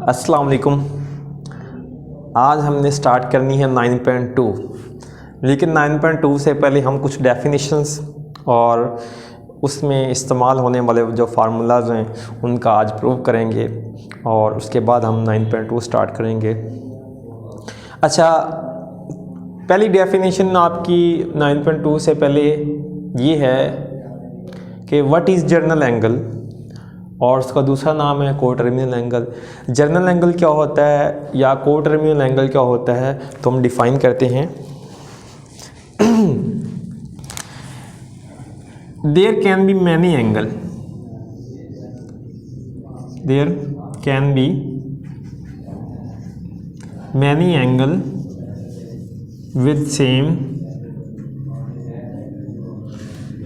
अस्सलाम वालेकुम। आज हमने स्टार्ट करनी है 9.2, लेकिन 9.2 से पहले हम कुछ डेफिनेशंस और उसमें इस्तेमाल होने वाले जो फार्मूलाज हैं उनका आज प्रूव करेंगे और उसके बाद हम 9.2 स्टार्ट करेंगे। अच्छा, पहली डेफिनेशन आपकी 9.2 से पहले ये है कि व्हाट इज़ जर्नल एंगल, और उसका दूसरा नाम है को टर्मिनल एंगल। जर्नल एंगल क्या होता है या को टर्मिनल एंगल क्या होता है, तो हम डिफ़ाइन करते हैं। There can be many angle, there can be many angle with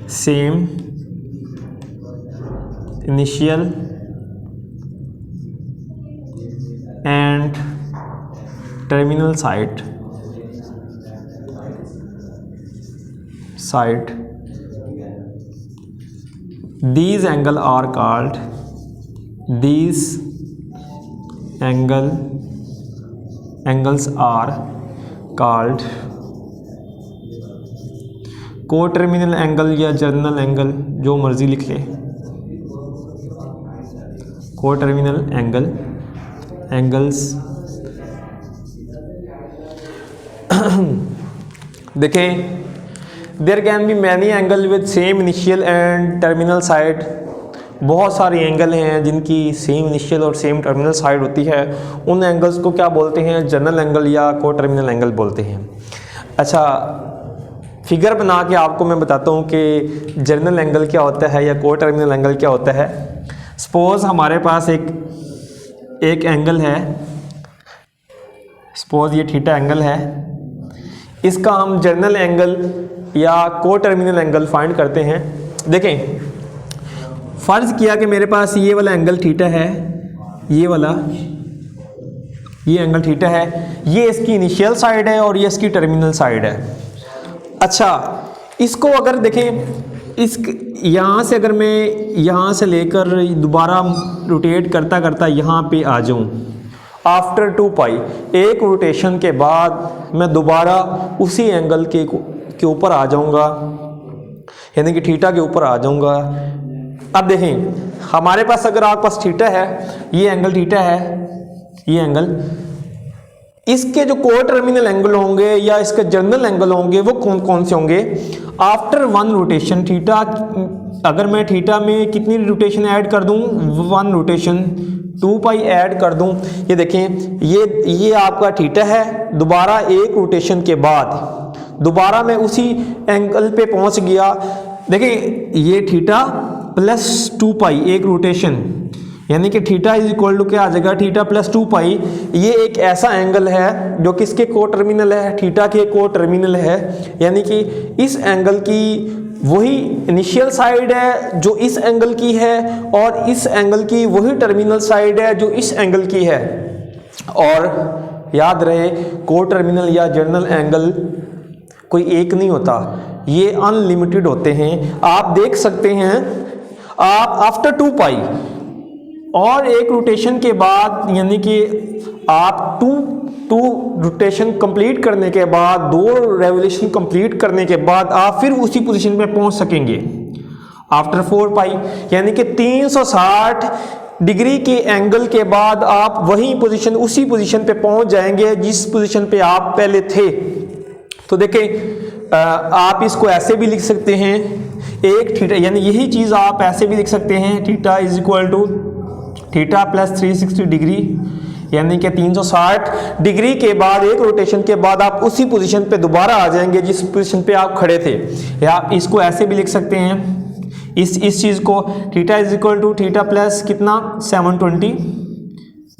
same initial and terminal side. These angles are called coterminal angle या जर्नल एंगल, जो मर्जी लिख ले। को टर्मिनल एंगल्स देखें, there can be many angle with same initial and terminal side. बहुत सारे angle हैं जिनकी सेम इनिशियल और सेम टर्मिनल साइड होती है। उन एंगल्स को क्या बोलते हैं? जर्नल एंगल या को टर्मिनल एंगल बोलते हैं। अच्छा, फिगर बना के आपको मैं बताता हूँ कि जर्नल एंगल क्या होता है या को टर्मिनल एंगल क्या होता है। सपोज़ हमारे पास एक एंगल है, सपोज़ ये थीटा एंगल है, इसका हम जर्नल एंगल या को टर्मिनल एंगल फाइंड करते हैं। देखें, फ़र्ज़ किया कि मेरे पास ये वाला एंगल थीटा है, ये एंगल थीटा है, ये इसकी इनिशियल साइड है और ये इसकी टर्मिनल साइड है। अच्छा, इसको अगर देखें, यहाँ से अगर मैं यहाँ से लेकर दोबारा रोटेट करता करता यहाँ पे आ जाऊँ, आफ्टर 2 पाई, एक रोटेशन के बाद मैं दोबारा उसी एंगल के ऊपर आ जाऊँगा, यानी कि थीटा के ऊपर आ जाऊँगा। अब देखें, हमारे पास अगर आपके पास थीटा है, ये एंगल थीटा है, ये एंगल, इसके जो को टर्मिनल एंगल होंगे या इसके जर्नल एंगल होंगे वो कौन कौन से होंगे? आफ्टर 1 रोटेशन थीटा, अगर मैं थीटा में कितनी रोटेशन ऐड कर दूं? 1 रोटेशन, 2 पाई ऐड कर दूं। ये देखें, ये आपका थीटा है, दोबारा एक रोटेशन के बाद दोबारा मैं उसी एंगल पे पहुंच गया। देखें, ये थीटा प्लस 2 पाई, एक रोटेशन, यानी कि थीटा इज इक्वल टू क्या आ जाएगा? थीटा प्लस 2 पाई। ये एक ऐसा एंगल है जो किसके को टर्मिनल है? थीटा के को टर्मिनल है, यानी कि इस एंगल की वही इनिशियल साइड है जो इस एंगल की है और इस एंगल की वही टर्मिनल साइड है जो इस एंगल की है। और याद रहे, को टर्मिनल या जर्नल एंगल कोई एक नहीं होता, ये अनलिमिटेड होते हैं। आप देख सकते हैं, आप आफ्टर 2 पाई और एक रोटेशन के बाद, यानी कि आप टू रोटेशन कंप्लीट करने के बाद, 2 रेवोल्यूशन कंप्लीट करने के बाद आप फिर उसी पोजीशन पे पहुंच सकेंगे आफ्टर 4 पाई, यानी कि 360 डिग्री के एंगल के बाद आप वही पोजीशन, उसी पोजीशन पे पहुंच जाएंगे जिस पोजीशन पे आप पहले थे। तो देखें, आप इसको ऐसे भी लिख सकते हैं, एक थीटा, यानी यही चीज़ आप ऐसे भी लिख सकते हैं, theta is equal to theta plus 360 degree, यानी कि 360 डिग्री के बाद एक रोटेशन के बाद आप उसी पोजीशन पे दोबारा आ जाएंगे जिस पोजीशन पे आप खड़े थे। या आप इसको ऐसे भी लिख सकते हैं, इस चीज़ को, theta is equal to theta plus कितना? 720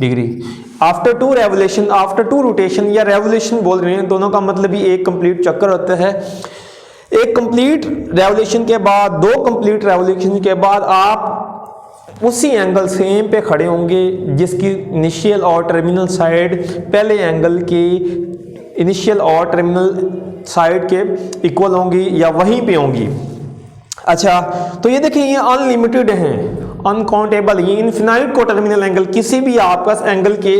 degree. After 2 revolution, after 2 rotation या रेवोल्यूशन बोल रहे हैं, दोनों का मतलब ही एक कंप्लीट चक्कर होता है। एक कंप्लीट रेवोल्यूशन के बाद, 2 कंप्लीट रेवोल्यूशन के बाद आप उसी एंगल सेम पे खड़े होंगे जिसकी इनिशियल और टर्मिनल साइड पहले एंगल की इनिशियल और टर्मिनल साइड के इक्वल होंगी या वहीं पे होंगी। अच्छा, तो ये देखिए ये अनलिमिटेड हैं, अनकाउंटेबल, ये इन्फिनाइट को टर्मिनल एंगल, किसी भी आपका एंगल के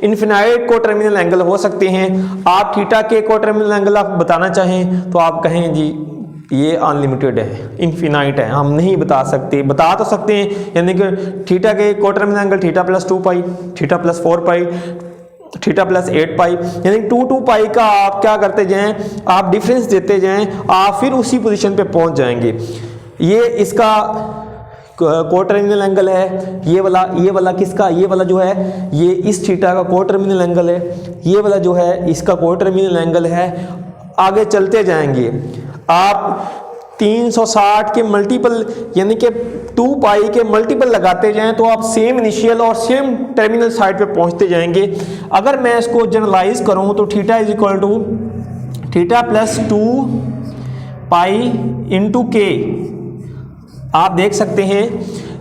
इन्फिनाइट को टर्मिनल एंगल हो सकते हैं। आप थीटा के को टर्मिनल एंगल आप बताना चाहें तो आप कहें जी ये अनलिमिटेड है, इन्फिनाइट है, हम नहीं बता सकते। बता तो सकते हैं, यानी कि थीटा के को टर्मिनल एंगल थीटा प्लस 2 पाई, थीटा प्लस 4 पाई, थीटा प्लस 8 पाई, यानी 2 पाई का आप क्या करते जाएं, आप डिफरेंस देते जाएं, आप फिर उसी पोजीशन पे पहुंच जाएंगे। ये इसका को टर्मिनल एंगल है, ये वाला किसका, ये वाला जो है ये इस थीटा का को टर्मिनल एंगल है, ये वाला जो है इसका को टर्मिनल एंगल है। आगे चलते जाएंगे आप 360 के मल्टीपल यानी कि 2 पाई के मल्टीपल लगाते जाएं तो आप सेम इनिशियल और सेम टर्मिनल साइड पे पहुंचते जाएंगे। अगर मैं इसको जनरलाइज करूं तो theta is equal to theta plus 2 pi into k. आप देख सकते हैं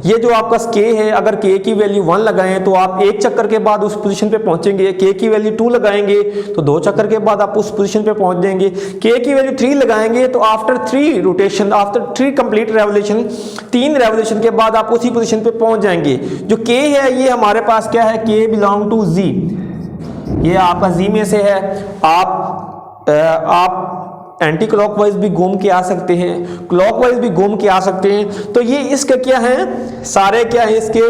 ये जो आपका k है, अगर k की वैल्यू 1 लगाएं तो आप एक चक्कर के बाद उस पोजीशन पे पहुंचेंगे। k की वैल्यू 2 लगाएंगे तो 2 चक्कर के बाद आप उस पोजीशन पे पहुंच जाएंगे। k की वैल्यू 3 लगाएंगे तो after 3 rotation, after 3 complete revolution, 3 revolution के बाद आप उसी पोजीशन पे पहुंच जाएंगे। जो k है ये हमारे पास क्या है, k बिलोंग टू z, ये आपका z में से है। आप एंटी क्लॉकवाइज भी घूम के आ सकते हैं, क्लॉकवाइज भी घूम के आ सकते हैं। तो ये इसका क्या है, सारे क्या है इसके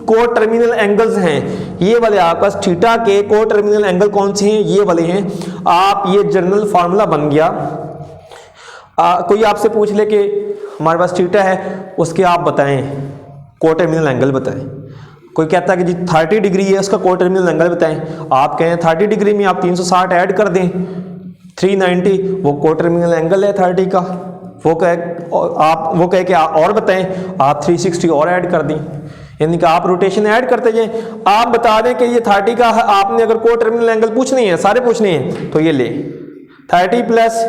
को टर्मिनल एंगल्स हैं। ये वाले आपका थीटा के को टर्मिनल एंगल कौन से हैं, ये वाले हैं। आप ये जनरल फार्मूला बन गया। कोई आपसे पूछ ले कि हमारे पास थीटा है, उसके आप बताएं को टर्मिनल एंगल बताएं। कोई कहता है कि जी 30 डिग्री है, उसका को टर्मिनल एंगल बताएं। आप कहें 30 डिग्री में आप 360 ऐड कर दें, 390 वो को टर्मिनल एंगल है 30 का। वो कहे कि और बताएं, आप 360 और ऐड कर दें, यानी कि आप रोटेशन ऐड करते जाएं। आप बता दें कि ये 30 का है, आपने अगर को टर्मिनल एंगल पूछनी है, सारे पूछने हैं, तो ये ले 30 प्लस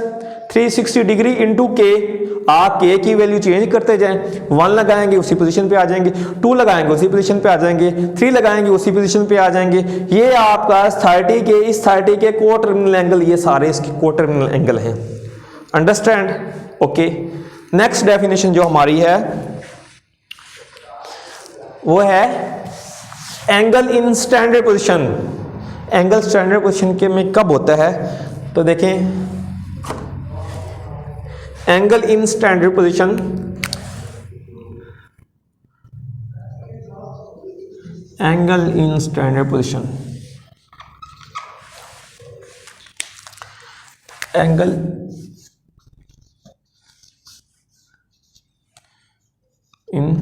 360 डिग्री इंटू के। आप के की वैल्यू चेंज करते जाएं, 1 लगाएंगे उसी पोजीशन पे आ जाएंगे, 2 लगाएंगे उसी पोजीशन पे आ जाएंगे, 3 लगाएंगे उसी पोजीशन पे आ जाएंगे। ये आपका 30 के इस 30 के को टर्मिनल एंगल, ये सारे इसके को टर्मिनल एंगल हैं। अंडरस्टैंड? ओके। नेक्स्ट डेफिनेशन जो हमारी है वो है angle in standard position. Angle standard position के में कब होता है, तो देखें angle in standard position angle in standard position angle in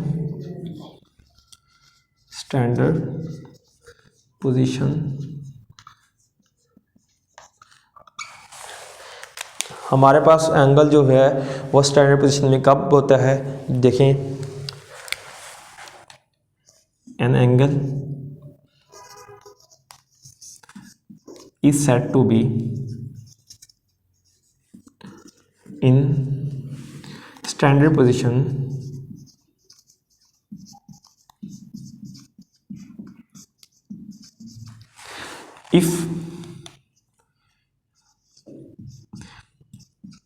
standard position हमारे पास एंगल जो है वो स्टैंडर्ड पोजीशन में कब होता है। देखें an angle is said to be in standard position if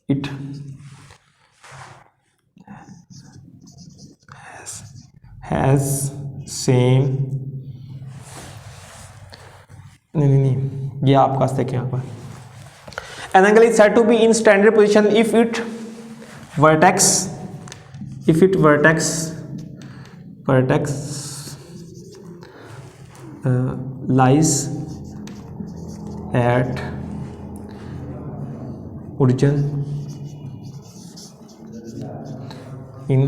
it has same नहीं ये आपका देखें यहाँ पर an angle is said to be in standard position if it vertex lies at origin in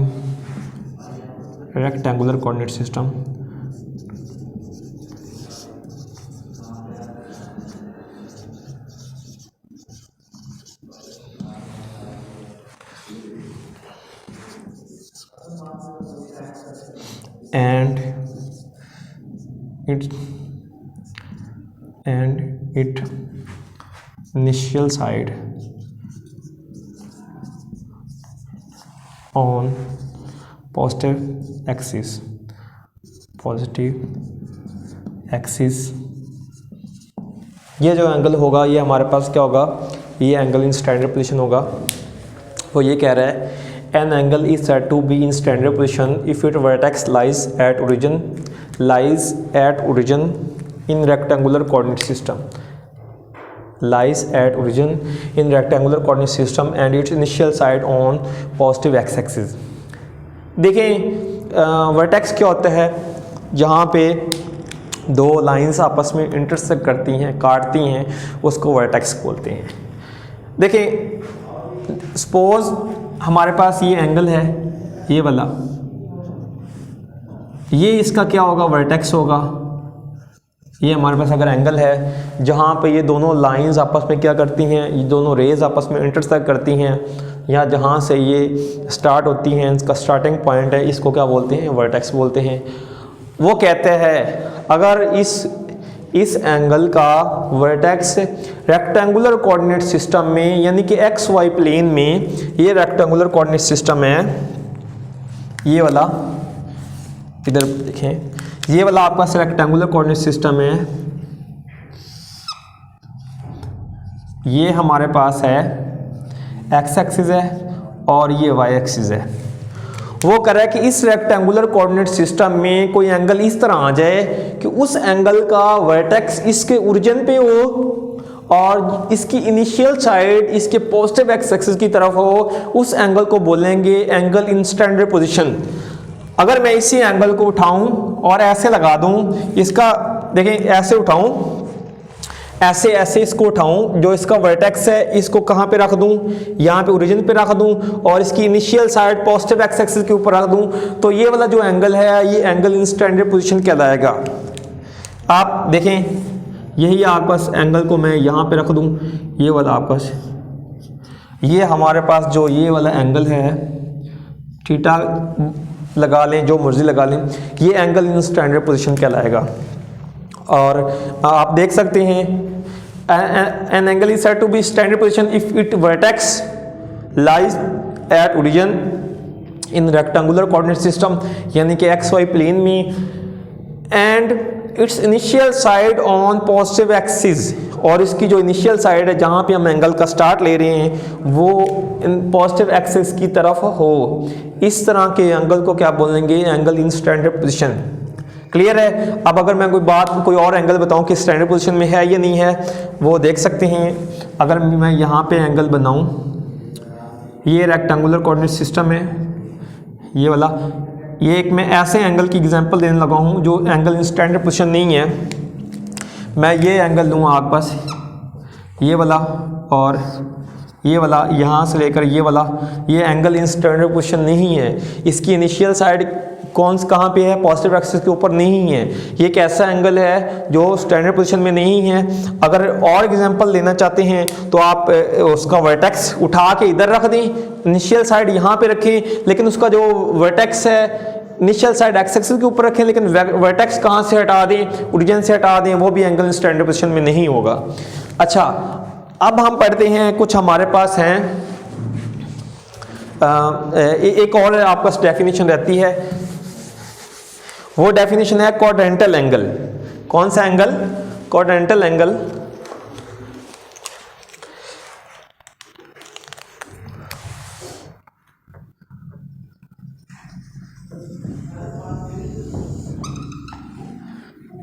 rectangular coordinate system and its initial side on positive axis ये जो angle होगा ये हमारे पास क्या होगा, ये एंगल इन स्टैंडर्ड पोजीशन होगा। वो ये कह रहा है an angle is said to be in standard position if its vertex lies at origin in rectangular coordinate system, lies at origin in rectangular coordinate system and its initial side on positive x-axis। देखें vertex क्या होता है, जहाँ पे दो lines आपस में intersect करती हैं, काटती हैं, उसको वर्टेक्स बोलते हैं। देखें सपोज हमारे पास ये एंगल है, ये वाला, ये इसका क्या होगा, वर्टेक्स होगा। ये हमारे पास अगर एंगल है जहाँ पे ये दोनों लाइंस आपस में क्या करती हैं, ये दोनों रेज आपस में इंटरसेक्ट करती हैं, या जहाँ से ये स्टार्ट होती हैं, इसका स्टार्टिंग पॉइंट है, इसको क्या बोलते हैं, वर्टेक्स बोलते हैं। वो कहते हैं अगर इस एंगल का वर्टेक्स रेक्टेंगुलर कोऑर्डिनेट सिस्टम में, यानी कि एक्स वाई प्लेन में, ये रेक्टेंगुलर कोऑर्डिनेट सिस्टम है, ये वाला इधर देखें, ये वाला आपका रेक्टेंगुलर कोऑर्डिनेट सिस्टम है, ये हमारे पास है एक्स एक्सिस है और ये वाई एक्सिस है। वो कह रहा है कि इस रेक्टेंगुलर कोऑर्डिनेट सिस्टम में कोई एंगल इस तरह आ जाए कि उस एंगल का वर्टेक्स इसके ओरिजिन पे हो और इसकी इनिशियल साइड इसके पॉजिटिव एक्स एक्सिस की तरफ हो, उस एंगल को बोलेंगे एंगल इन स्टैंडर्ड पोजीशन। अगर मैं इसी एंगल को उठाऊं और ऐसे लगा दूं, इसका देखें ऐसे उठाऊं, ऐसे इसको उठाऊं, जो इसका वर्टेक्स है इसको कहाँ पे रख दूं, यहाँ पे ओरिजिन पे रख दूं और इसकी initial side positive x axis के ऊपर रख दूं, तो ये वाला जो एंगल है ये एंगल इन स्टैंडर्ड पोजीशन कहलाएगा। आप देखें यही आपस एंगल को मैं यहाँ पे रख दूं, ये वाला आपस, ये हमारे पास जो ये वाला एंगल है, थीटा लगा लें, जो मर्जी लगा लें, ये एंगल इन स्टैंडर्ड पोजीशन कहलाएगा। और आप देख सकते हैं an angle is said to be standard position if it vertex lies at origin in rectangular coordinate system, यानी कि एक्स वाई प्लेन में, and its initial side on positive axis, और इसकी जो इनिशियल साइड है जहाँ पे हम एंगल का स्टार्ट ले रहे हैं वो इन पॉजिटिव एक्सिस की तरफ हो। इस तरह के एंगल को क्या बोलेंगे, angle in standard position. Clear है। अब अगर मैं कोई और एंगल बताऊं कि स्टैंडर्ड पोजीशन में है या नहीं है, वो देख सकते हैं। अगर मैं यहाँ पे एंगल बनाऊं, ये रेक्टेंगुलर कोऑर्डिनेट सिस्टम है, ये वाला, ये एक मैं ऐसे एंगल की एग्जांपल देने लगा हूँ जो एंगल इन स्टैंडर्ड पोजीशन नहीं है। मैं ये एंगल लूँगा आपके पास, ये वाला और ये वाला, यहाँ से लेकर ये वाला, ये एंगल इन स्टैंडर्ड पोजीशन नहीं है। इसकी इनिशियल साइड कहाँ पे है, पॉजिटिव एक्सिस के ऊपर नहीं है। ये एक ऐसा एंगल है जो स्टैंडर्ड पोजीशन में नहीं है। अगर और एग्जांपल लेना चाहते हैं तो आप उसका वर्टेक्स उठा के इधर रख दें, इनिशियल साइड यहाँ पे रखें, लेकिन उसका जो वर्टेक्स है इनिशियल साइड एक्स एक्सिस के ऊपर रखें, लेकिन वर्टेक्स कहाँ से हटा दें, ओरिजिन से हटा दें, वो भी एंगल इन स्टैंडर्ड पोजीशन में नहीं होगा। अच्छा, अब हम पढ़ते हैं, कुछ हमारे पास हैं एक और आपका डेफिनेशन रहती है, वो डेफिनेशन है क्वाड्रेंटल एंगल। कौन सा एंगल? Quadrantal angle.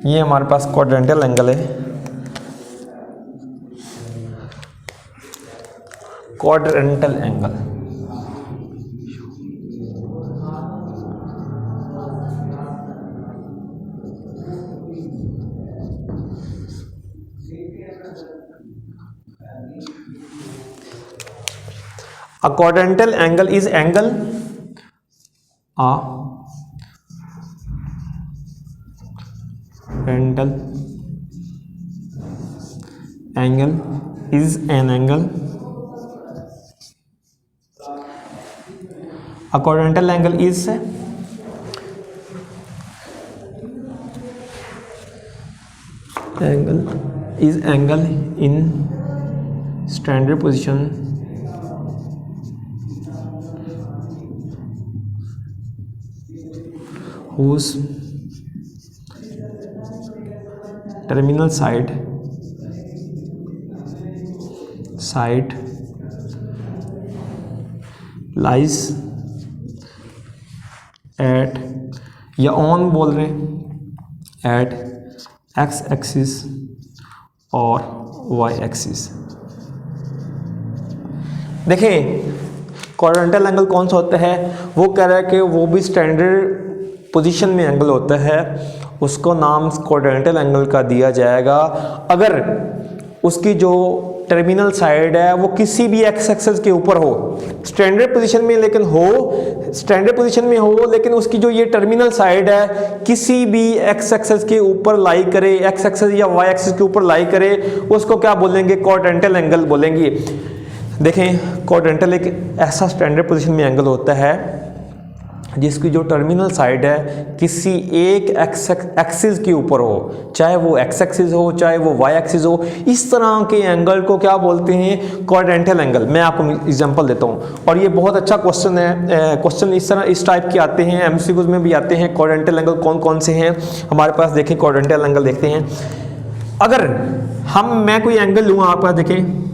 ये हमारे पास क्वाड्रेंटल एंगल है। Quadrantal angle A quadrantal angle is angle quadrantal angle is an angle. A quadrantal angle is angle in standard position whose terminal side lies at या on बोल रहे हैं at x axis और y axis. देखें quadrantal angle कौन सा होता है, वो कह रहा है कि वो भी स्टैंडर्ड पोजीशन में एंगल होता है, उसको नाम क्वाड्रेंटल एंगल का दिया जाएगा अगर उसकी जो टर्मिनल साइड है वो किसी भी एक्स एक्सिस के ऊपर हो, स्टैंडर्ड पोजीशन में लेकिन हो, स्टैंडर्ड पोजीशन में हो लेकिन उसकी जो ये टर्मिनल साइड है किसी भी एक्स एक्सिस के ऊपर लाई करे, एक्स एक्सिस या वाई एक्सिस के ऊपर लाई करे, उसको क्या बोलेंगे, क्वाड्रेंटल एंगल बोलेंगे। देखें क्वाड्रेंटल एक ऐसा स्टैंडर्ड पोजीशन में एंगल होता है जिसकी जो टर्मिनल साइड है किसी एक एक्सिस के ऊपर हो, चाहे वो एक्स एक्सिस हो चाहे वो वाई एक्सिस हो, इस तरह के एंगल को क्या बोलते हैं, क्वाड्रेंटल एंगल। मैं आपको एग्जांपल देता हूँ और ये बहुत अच्छा क्वेश्चन है। क्वेश्चन इस तरह इस टाइप के आते हैं, एमसीक्यूज में भी आते हैं। क्वाड्रेंटल एंगल कौन कौन से हैं हमारे पास, देखें क्वाड्रेंटल एंगल देखते हैं। अगर मैं कोई एंगल लूँ, आपके पास देखें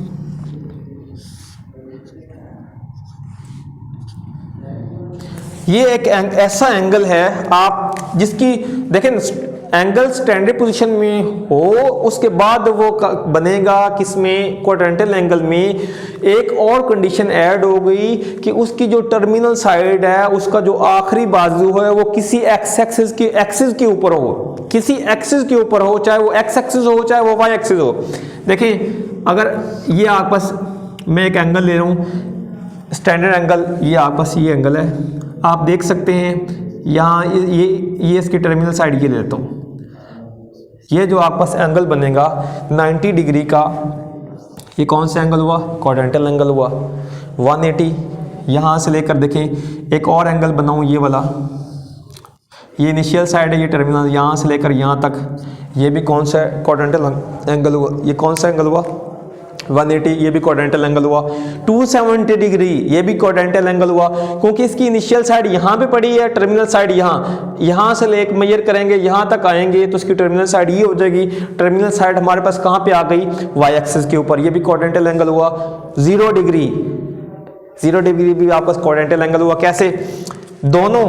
ये एक ऐसा एंगल है आप जिसकी देखें एंगल स्टैंडर्ड पोजीशन में हो, उसके बाद वो बनेगा किसमें, क्वाड्रेंटल एंगल में। एक और कंडीशन ऐड हो गई कि उसकी जो टर्मिनल साइड है उसका जो आखिरी बाजू है वो किसी एक्सिस के ऊपर हो, किसी एक्सिस के ऊपर हो, चाहे वो एक्स एक्सिस हो चाहे वो वाई एक्सिस हो। देखिए अगर ये आपके पास मैं एक एंगल ले रहा हूँ स्टैंडर्ड एंगल, ये आपके पास ये एंगल है, आप देख सकते हैं यहाँ ये इसकी टर्मिनल साइड ये ले लेता हूँ, ये जो आपके पास एंगल बनेगा 90 डिग्री का, ये कौन सा एंगल हुआ, क्वाड्रेंटल एंगल हुआ। 180 यहाँ से लेकर देखें एक और एंगल बनाऊँ, ये वाला, ये इनिशियल साइड है, ये टर्मिनल यहाँ से लेकर यहाँ तक, ये भी कौन सा क्वाड्रेंटल एंगल हुआ, ये कौन सा एंगल हुआ 180, ये भी क्वाड्रेंटल एंगल हुआ। 270 डिग्री ये भी क्वाड्रेंटल एंगल हुआ, क्योंकि इसकी इनिशियल साइड यहाँ पे पड़ी है, टर्मिनल साइड यहाँ से ले मेजर करेंगे यहाँ तक आएंगे तो इसकी टर्मिनल साइड ये हो जाएगी। टर्मिनल साइड हमारे पास कहाँ पे आ गई, वाई एक्सिस के ऊपर, ये भी क्वाड्रेंटल एंगल हुआ। 0 डिग्री भी आपका क्वाड्रेंटल एंगल हुआ। कैसे, दोनों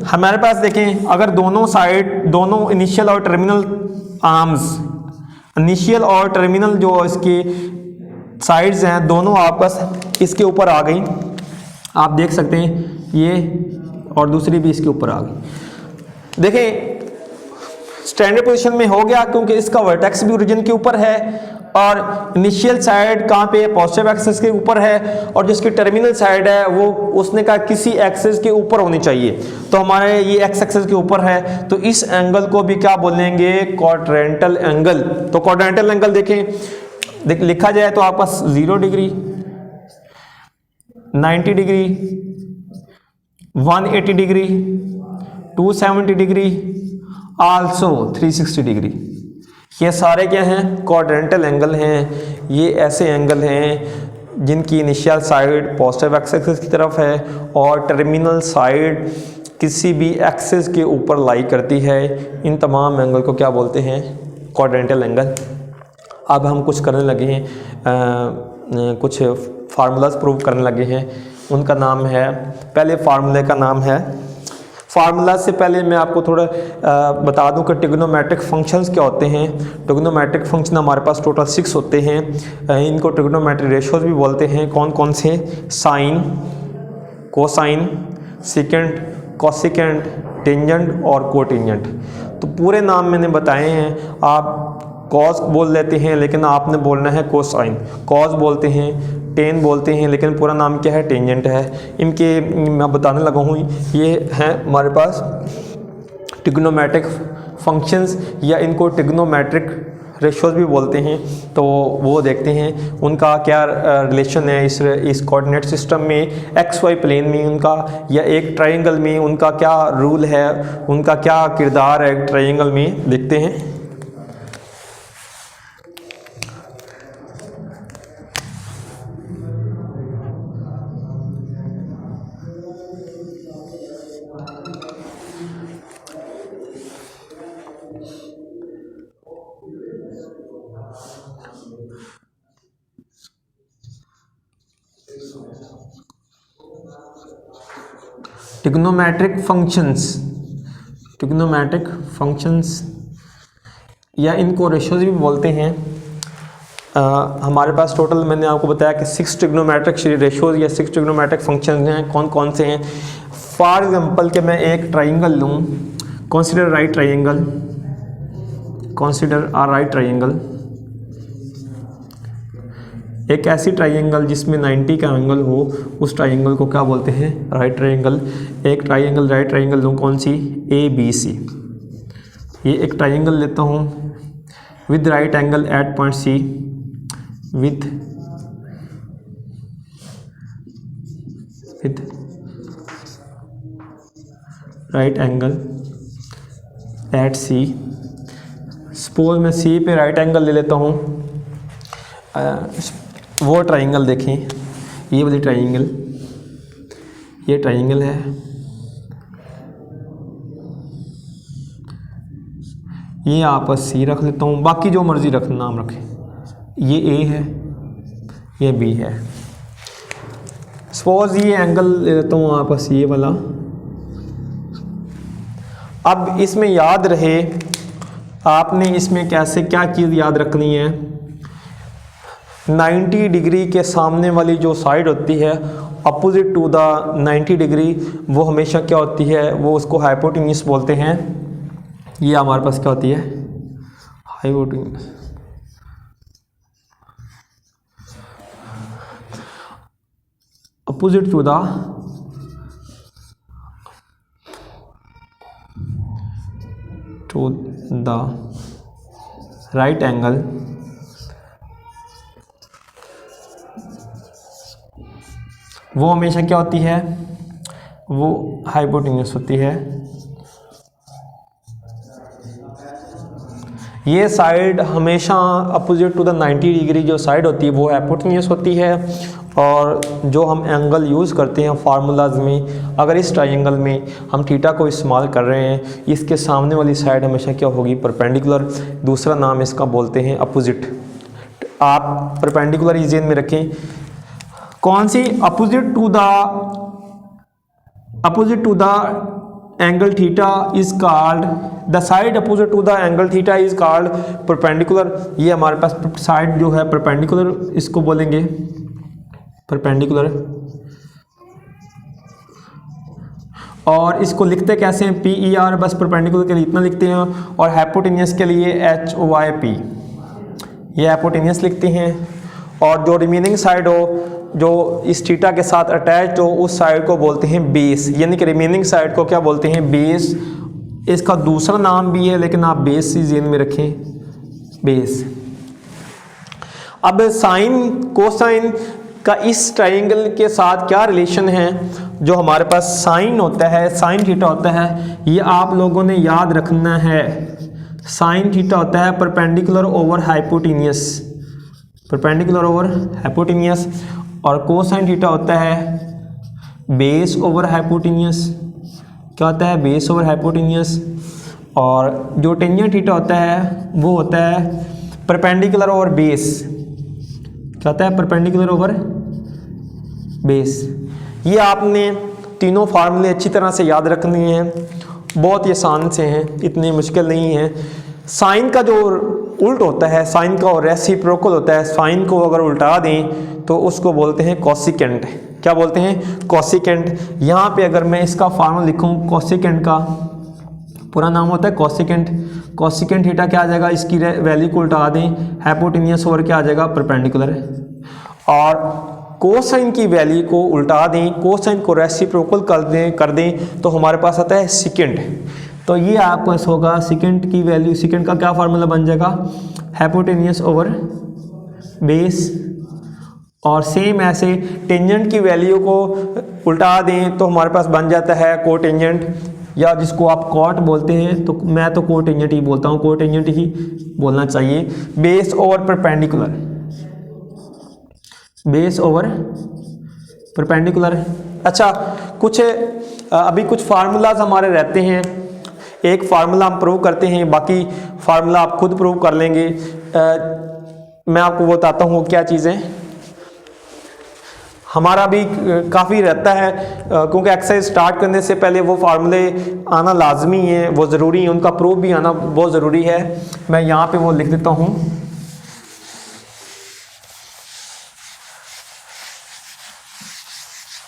हमारे पास देखें अगर दोनों साइड, दोनों इनिशियल और टर्मिनल आर्म्स, इनिशियल और टर्मिनल जो इसके साइड्स हैं दोनों आपस इसके ऊपर आ गई, आप देख सकते हैं ये, और दूसरी भी इसके ऊपर आ गई। देखें स्टैंडर्ड पोजीशन में हो गया क्योंकि इसका वर्टेक्स भी ओरिजिन के ऊपर है और इनिशियल साइड कहाँ पे, पॉजिटिव एक्सिस के ऊपर है, और जिसकी टर्मिनल साइड है वो उसने कहा किसी एक्सिस के ऊपर होनी चाहिए, तो हमारे ये एक्स एक्सिस के ऊपर है, तो इस एंगल को भी क्या बोलेंगे, क्वाड्रेंटल एंगल। तो क्वाड्रेंटल एंगल देखें लिखा जाए तो आपका 0 degree, 90 degree, 180 degree, 270 degree, also 360 degree, ये सारे क्या हैं, क्वाड्रेंटल एंगल हैं। ये ऐसे एंगल हैं जिनकी इनिशियल साइड पॉजिटिव एक्सिस की तरफ है और टर्मिनल साइड किसी भी एक्सिस के ऊपर लाई करती है। इन तमाम एंगल को क्या बोलते हैं, क्वाड्रेंटल एंगल। अब हम कुछ करने लगे हैं, कुछ फार्मूलाज प्रूव करने लगे हैं, उनका नाम है, पहले फार्मूले का नाम है, फार्मूला से पहले मैं आपको थोड़ा बता दूं कि ट्रिग्नोमेट्रिक फंक्शंस क्या होते हैं। ट्रिग्नोमेट्रिक फंक्शन हमारे पास टोटल 6 होते हैं, इनको ट्रिग्नोमेट्रिक रेशियोज भी बोलते हैं। कौन कौन से, sine, cosine, secant, cosecant, tangent और कोटेंजेंट। तो पूरे नाम मैंने बताए हैं, आप कॉस बोल लेते हैं लेकिन आपने बोलना है कोसाइन, कॉस बोलते हैं, टेन बोलते हैं लेकिन पूरा नाम क्या है, टेंजेंट है। इनके मैं बताने लगा हूँ, ये हैं हमारे पास ट्रिग्नोमेट्रिक फंक्शंस या इनको ट्रिग्नोमेट्रिक रेशियोज भी बोलते हैं। तो वो देखते हैं उनका क्या रिलेशन है इस कोऑर्डिनेट सिस्टम में, एक्स वाई प्लेन में उनका, या एक ट्रायंगल में उनका क्या रूल है, उनका क्या किरदार है ट्रायंगल में, देखते हैं। ट्रिग्नोमेट्रिक फंक्शंस या इनको रेशियोज भी बोलते हैं। हमारे पास टोटल मैंने आपको बताया कि 6 ट्रिग्नोमेट्रिक रेशियोज या 6 ट्रिग्नोमेट्रिक फंक्शंस हैं। कौन कौन से हैं? फॉर एग्जांपल कि मैं एक ट्राइंगल लूँ, कंसीडर राइट ट्राइंगल, एक ऐसी ट्राइंगल जिसमें 90 का एंगल हो, उस ट्राइंगल को क्या बोलते हैं? Right triangle. एक ट्राइंगल राइट ट्राइंगल लूँ, कौन सी? ABC। ये एक ट्राइंगल लेता हूँ with right angle at point C, with right angle at C। Suppose मैं C पे राइट एंगल ले लेता हूँ। वो ट्राइंगल देखें, ये वाली ट्राइंगल, ये ट्राइंगल है, ये आप C रख लेता हूँ, बाकी जो मर्जी रख नाम रखें। ये A है, ये B है। सपोज ये एंगल ले लेता हूँ आपस ये वाला। अब इसमें याद रहे, आपने इसमें कैसे क्या चीज़ याद रखनी है? 90 डिग्री के सामने वाली जो साइड होती है अपोजिट टू द 90 डिग्री, वो हमेशा क्या होती है? वो उसको हाइपोटेन्यूस बोलते हैं। ये हमारे पास क्या होती है? Hypotenuse. Opposite to the right angle वो हमेशा क्या होती है? वो हाइपोटेन्यूस होती है। ये साइड हमेशा अपोजिट टू द 90 डिग्री जो साइड होती है वो हाइपोटेन्यूस होती है। और जो हम एंगल यूज़ करते हैं फार्मूलाज में, अगर इस ट्रायंगल में हम थीटा को इस्तेमाल कर रहे हैं, इसके सामने वाली साइड हमेशा क्या होगी? परपेंडिकुलर। दूसरा नाम इसका बोलते हैं अपोजिट। आप परपेंडिकुलर इस जेन में रखें। कौन सी? Opposite to the angle theta is called, the side opposite to the angle theta is called perpendicular. ये हमारे पास साइड जो है परपेंडिकुलर, इसको बोलेंगे परपेंडिकुलर। और इसको लिखते कैसे हैं? PER, बस परपेंडिकुलर के लिए इतना लिखते हैं, और हाइपोटेन्यूस के लिए HYP, ये हाइपोटेन्यूस लिखते हैं। और जो रिमेनिंग साइड हो, जो इस थीटा के साथ अटैच्ड हो, उस साइड को बोलते हैं बेस, यानी कि रिमेनिंग साइड को क्या बोलते हैं? बेस। इसका दूसरा नाम भी है, लेकिन आप बेस इस जेन में रखें, बेस। अब साइन कोसाइन का इस ट्रायंगल के साथ क्या रिलेशन है? जो हमारे पास साइन होता है, साइन थीटा होता है, ये आप लोगों ने याद रखना है। साइन थीटा होता है perpendicular over hypotenuse, perpendicular over hypotenuse. और कोसाइन थीटा होता है बेस ओवर हाइपोटेन्यूस। क्या होता है? Base over hypotenuse. और जो टेंजेंट थीटा होता है वो होता है परपेंडिकुलर ओवर बेस। क्या होता है? Perpendicular over base. ये आपने तीनों फार्मूले अच्छी तरह से याद रखनी है, बहुत ही आसान से हैं, इतनी मुश्किल नहीं है। साइन का जो उल्ट होता है, साइन का और रेसिप्रोकल होता है, साइन को अगर उल्टा दें तो उसको बोलते हैं कोसिकेंट। क्या बोलते हैं? कोसिकेंट। यहाँ पे अगर मैं इसका फार्मूला लिखूँ, कोसिकेंट का पूरा नाम होता है कोसिकेंट। कोसिकेंट थीटा क्या आ जाएगा? इसकी वैल्यू को उल्टा दें, हाइपोटेन्यूस ओवर क्या आ जाएगा? परपेंडिकुलर। और कोसाइन की वैल्यू को उल्टा दें, कोसाइन को रेसिप्रोकल कर दें तो हमारे पास आता है सिकेंट। तो ये आपको ऐसा होगा, सिकेंट की वैल्यू, सिकेंट का क्या फार्मूला बन जाएगा? Hypotenuse over base. और सेम ऐसे टेंजेंट की वैल्यू को उल्टा दें तो हमारे पास बन जाता है कोटेंजेंट, या जिसको आप कॉट बोलते हैं, तो मैं तो कोटेंजेंट ही बोलता हूँ, कोटेंजेंट ही बोलना चाहिए। Base over perpendicular, base over perpendicular. अच्छा, कुछ अभी कुछ फार्मूलाज हमारे रहते हैं। एक फार्मूला हम प्रूव करते हैं, बाकी फार्मूला आप खुद प्रूव कर लेंगे। मैं आपको बताता हूँ क्या चीज़ें। हमारा भी काफ़ी रहता है, क्योंकि एक्सरसाइज स्टार्ट करने से पहले वो फार्मूले आना लाजमी है, वो ज़रूरी है, उनका प्रूफ भी आना बहुत ज़रूरी है। मैं यहाँ पे वो लिख देता हूँ।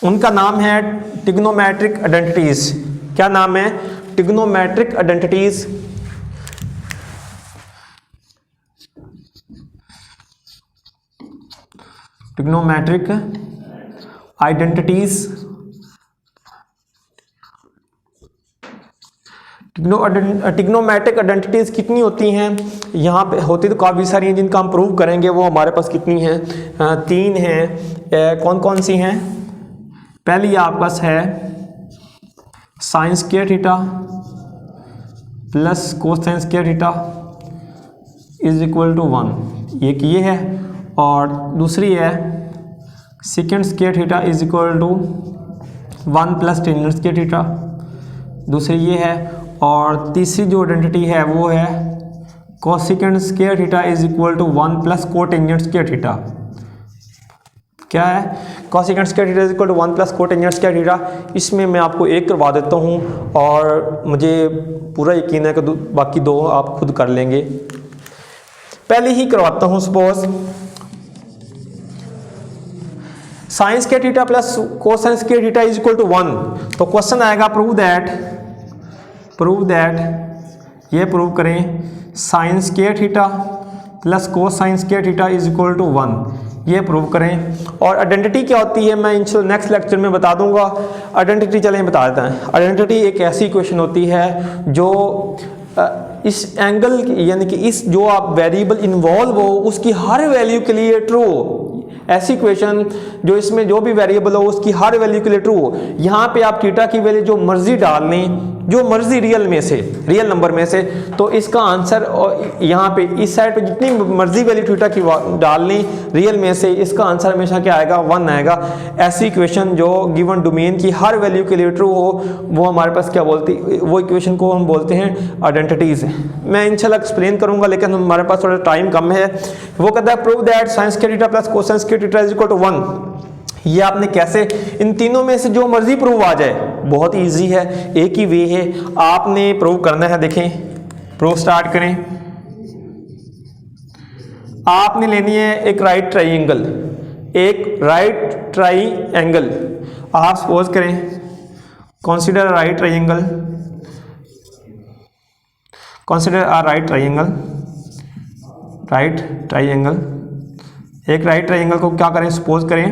उनका नाम है ट्रिग्नोमेट्रिक आइडेंटिटीज़। क्या नाम है? Trigonometric identities. Trigonometric identities. Trigonometric identities कितनी होती हैं? यहाँ पे होती तो काफ़ी सारी हैं, जिनका हम प्रूव करेंगे। वो हमारे पास कितनी हैं? 3 हैं। कौन कौन सी हैं? पहली आपके पास है sine square theta plus cosine square theta is equal to 1, एक ये है। और दूसरी है secant square theta is equal to 1 plus tangent square theta, दूसरी ये है। और तीसरी जो आइडेंटिटी है वो है cosecant square theta is equal to 1 plus cotangent square theta. क्या है? Cosecant square theta is equal to 1 plus cotangent square theta. इसमें मैं आपको एक करवा देता हूँ और मुझे पूरा यकीन है कि बाकी 2 आप खुद कर लेंगे। पहले ही करवाता हूँ। Suppose sine square theta plus cosine square theta is equal to 1, तो क्वेश्चन आएगा प्रूव दैट ये प्रूव करें sine square theta plus cosine square theta is equal to 1, ये प्रूव करें। और आइडेंटिटी क्या होती है मैं इंशाल्लाह नेक्स्ट लेक्चर में बता दूंगा। आइडेंटिटी चलें बता देते हैं। आइडेंटिटी एक ऐसी इक्वेशन होती है जो इस एंगल यानी कि इस जो आप वेरिएबल इन्वॉल्व हो उसकी हर वैल्यू के लिए ट्रू हो। ऐसी इक्वेशन जो इसमें जो भी वेरिएबल हो उसकी हर वैल्यू के लिए ट्रू हो। यहाँ पे आप थीटा की वैल्यू जो मर्जी डाल लें, जो मर्जी रियल नंबर में से, तो इसका आंसर यहाँ पे इस साइड पे जितनी मर्जी वैल्यू थीटा की डाल लें रियल में से, इसका आंसर हमेशा क्या आएगा? 1 आएगा। ऐसी इक्वेशन जो गिवन डोमेन की हर वैल्यू के लिए ट्रू हो वो हमारे पास क्या बोलती, वो इक्वेशन को हम बोलते हैं आइडेंटिटीज। मैं इंशाल्लाह एक्सप्लेन करूंगा लेकिन हमारे पास थोड़ा टाइम कम है। वो कहता है prove that sine square theta plus cosine square theta is equal to 1। ये आपने कैसे, इन तीनों में से जो मर्जी प्रूव आ जाए, बहुत इजी है, एक ही वे है, आपने प्रूव करना है। देखें, प्रूव स्टार्ट करें। आपने लेनी है एक राइट ट्राइंगल, आप सपोज करें कंसीडर राइट ट्राइंगल, एक राइट ट्राइंगल को क्या करें? सपोज करें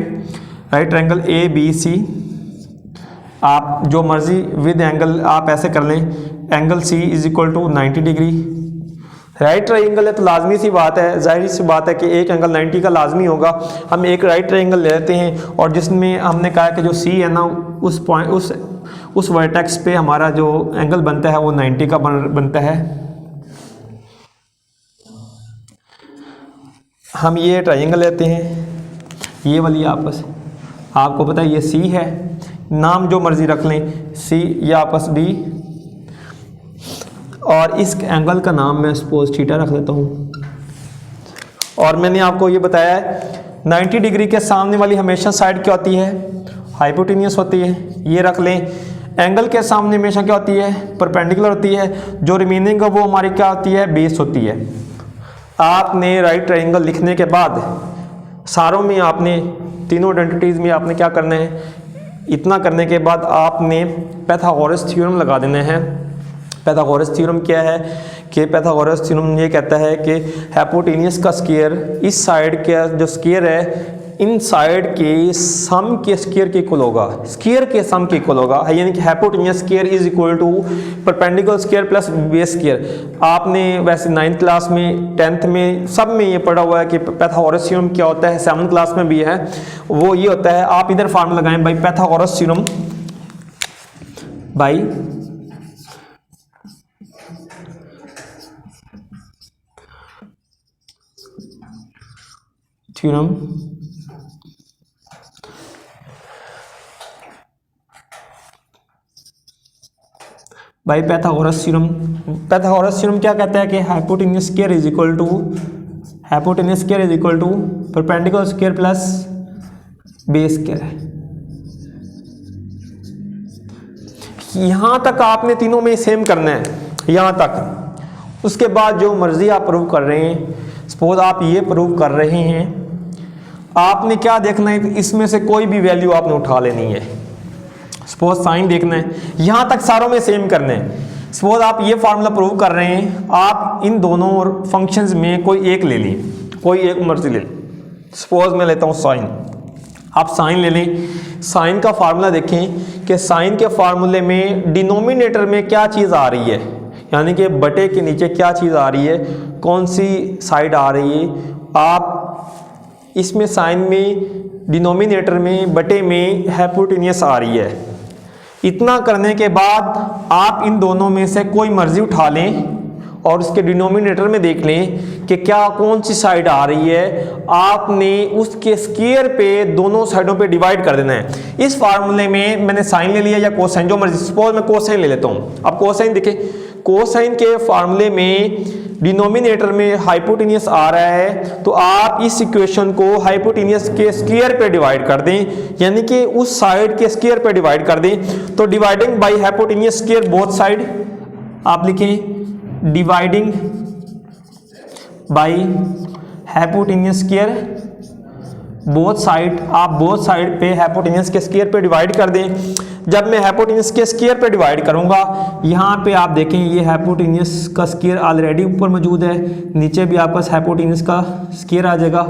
राइट ट्राइंगल ABC। आप जो मर्जी विद एंगल आप ऐसे कर लें, angle C is equal to 90 degree. Right triangle है तो लाजमी सी बात है, जाहिर सी बात है कि एक एंगल 90 का लाजमी होगा। हम एक राइट ट्राइंगल ले लेते हैं और जिसमें हमने कहा कि जो C है ना, उस पॉइंट उस वर्टेक्स पे हमारा जो एंगल बनता है वो 90 का बनता है। हम ये ट्राइंगल लेते हैं, ये वाली आपस, आपको पता है ये C है, नाम जो मर्जी रख लें, C या आपस B, और इस एंगल का नाम मैं सपोज थीटा रख लेता हूँ। और मैंने आपको ये बताया है 90 डिग्री के सामने वाली हमेशा साइड क्या होती है? हाइपोटेनियस होती है, ये रख लें। एंगल के सामने हमेशा क्या होती है? परपेंडिकुलर होती है। जो रिमेनिंग है वो हमारी क्या होती है? बेस होती है। आपने राइट ट्राइंगल लिखने के बाद सारों में आपने तीनों आइडेंटिटीज़ में आपने क्या करना है? इतना करने के बाद आपने पाइथागोरस थ्योरम लगा देना है। पाइथागोरस थ्योरम क्या है कि पाइथागोरस थ्योरम ये कहता है कि हाइपोटेनियस का स्क्वायर इस साइड का जो स्क्वायर है इन साइड के सम के स्क्वायर के इक्वल होगा, स्क्वायर के सम के इक्वल होगा, यानी कि hypotenuse square is equal to perpendicular square plus base square. आपने वैसे 9th क्लास में 10th में सब में ये पढ़ा हुआ है कि पाइथागोरस थ्योरम क्या होता है, 7th क्लास में भी है, वो ये होता है। आप इधर फार्मूला लगाएं by Pythagoras theorem by theorem by Pythagoras theorem. Pythagoras theorem क्या कहता है कि hypotenuse square is equal to perpendicular square plus base square है। यहां तक आपने तीनों में सेम करना है, यहां तक। उसके बाद जो मर्जी आप प्रूव कर रहे हैं, सपोज आप ये प्रूव कर रहे हैं, आपने क्या देखना है, इसमें से कोई भी वैल्यू आपने उठा लेनी है। सपोज साइन देखना है, यहां तक सारों में सेम करना है। सपोज आप ये फार्मूला प्रूव कर रहे हैं, आप इन दोनों फंक्शंस में कोई एक ले लें, कोई एक मर्जी ले लें। सपोज मैं लेता हूं साइन, आप साइन ले लें। साइन का फार्मूला देखें कि साइन के फार्मूले में डिनोमिनेटर में क्या चीज़ आ रही है, यानी कि बटे के नीचे क्या चीज़ आ रही है, कौन सी साइड आ रही है। आप इसमें साइन में डिनोमिनेटर में बटे में हाइपोटेन्यूस आ रही है। इतना करने के बाद आप इन दोनों में से कोई मर्जी उठा लें और उसके डिनोमिनेटर में देख लें कि क्या कौन सी साइड आ रही है। आपने उसके स्क्वायर पे दोनों साइडों पे डिवाइड कर देना है। इस फार्मूले में मैंने साइन ले लिया या कोसाइन, जो मर्जी। सपोज मैं कोसाइन ले लेता हूँ। अब कोसाइन देखें, कोसाइन के फार्मूले में डिनोमिनेटर में हाइपोटेन्यूस आ रहा है, तो आप इस इक्वेशन को हाइपोटेन्यूस के स्क्वायर पे डिवाइड कर दें, यानी कि उस साइड के स्क्वायर पे डिवाइड कर दें। तो dividing by hypotenuse square both side, आप लिखें dividing by hypotenuse square both side. आप बोथ साइड पे हाइपोटेन्यूस के स्क्वायर पे डिवाइड कर दें। जब मैं हाइपोटेन्यूस के स्क्वायर पे डिवाइड करूंगा, यहाँ पे आप देखें ये हाइपोटेन्यूस का स्क्वायर ऑलरेडी ऊपर मौजूद है, नीचे भी आपका हाइपोटेन्यूस का स्क्वायर आ जाएगा।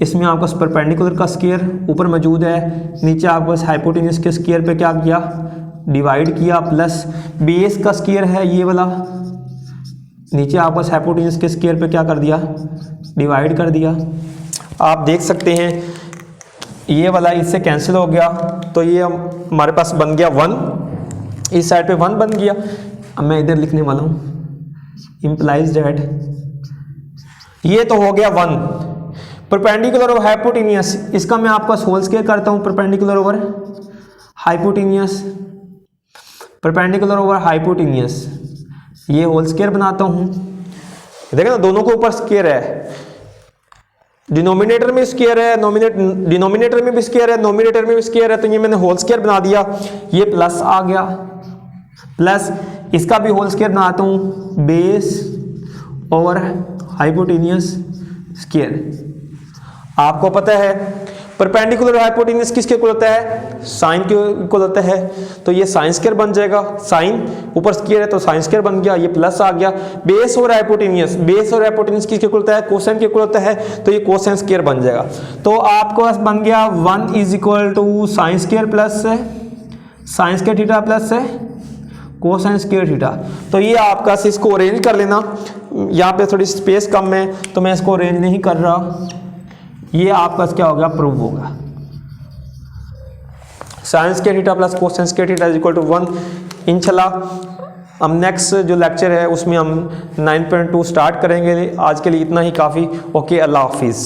इसमें आपका परपेंडिकुलर का स्क्वायर ऊपर मौजूद है, नीचे आपको हाइपोटेन्यूस के स्क्वायर पे क्या किया, डिवाइड किया, प्लस बेस का स्क्वायर है ये वाला, नीचे आपको हाइपोटेन्यूस के स्क्वायर पे क्या कर दिया, डिवाइड कर दिया। आप देख सकते हैं ये वाला इससे कैंसिल हो गया, तो ये हमारे पास बन गया 1, इस साइड पे 1 बन गया। अब मैं इधर लिखने वाला हूँ इम्प्लाइज दैट, ये तो हो गया 1 परपेंडिकुलर ओवर हाइपोटेन्यूस। इसका मैं आपका होल स्क्वायर करता हूँ, perpendicular over hypotenuse, perpendicular over hypotenuse, ये होल स्क्वायर बनाता हूँ। देखो ना, दोनों के ऊपर स्क्वायर है, डिनोमिनेटर में स्क्वायर है, डिनोमिनेटर में भी स्क्वायर है, नोमिनेटर में भी स्क्वायर है, तो ये मैंने होल स्क्वायर बना दिया। ये प्लस आ गया, प्लस इसका भी होल स्क्वायर बनाता हूँ, बेस और हाइपोटेन्यूस स्क्वायर। आपको पता है परपेंडिकुलर हाइपोटेन्यूस किसके इक्वल होता है, साइन के इक्वल होता है, तो ये साइन स्क्वायर बन जाएगा। साइन ऊपर स्क्वायर है तो साइन स्क्वायर बन गया, ये प्लस आ गया। बेस और हाइपोटेन्यूस, बेस और हाइपोटेन्यूस किसके इक्वल होता है, कोसाइन के इक्वल होता है, तो ये कोसाइन स्क्वायर बन जाएगा। तो आपको पास बन गया 1 is equal to sine square plus sine square theta plus cosine square theta. तो ये आपका इसको अरेंज कर लेना, यहाँ पे थोड़ी स्पेस कम है तो मैं इसको अरेंज नहीं कर रहा। ये आपका क्या होगा, प्रूव होगा। Sine square theta plus cosine square theta is equal to 1। इंशाल्लाह हम नेक्स्ट जो लेक्चर है उसमें हम 9.2 स्टार्ट करेंगे। आज के लिए इतना ही काफ़ी। ओके, अल्लाह हाफिज़।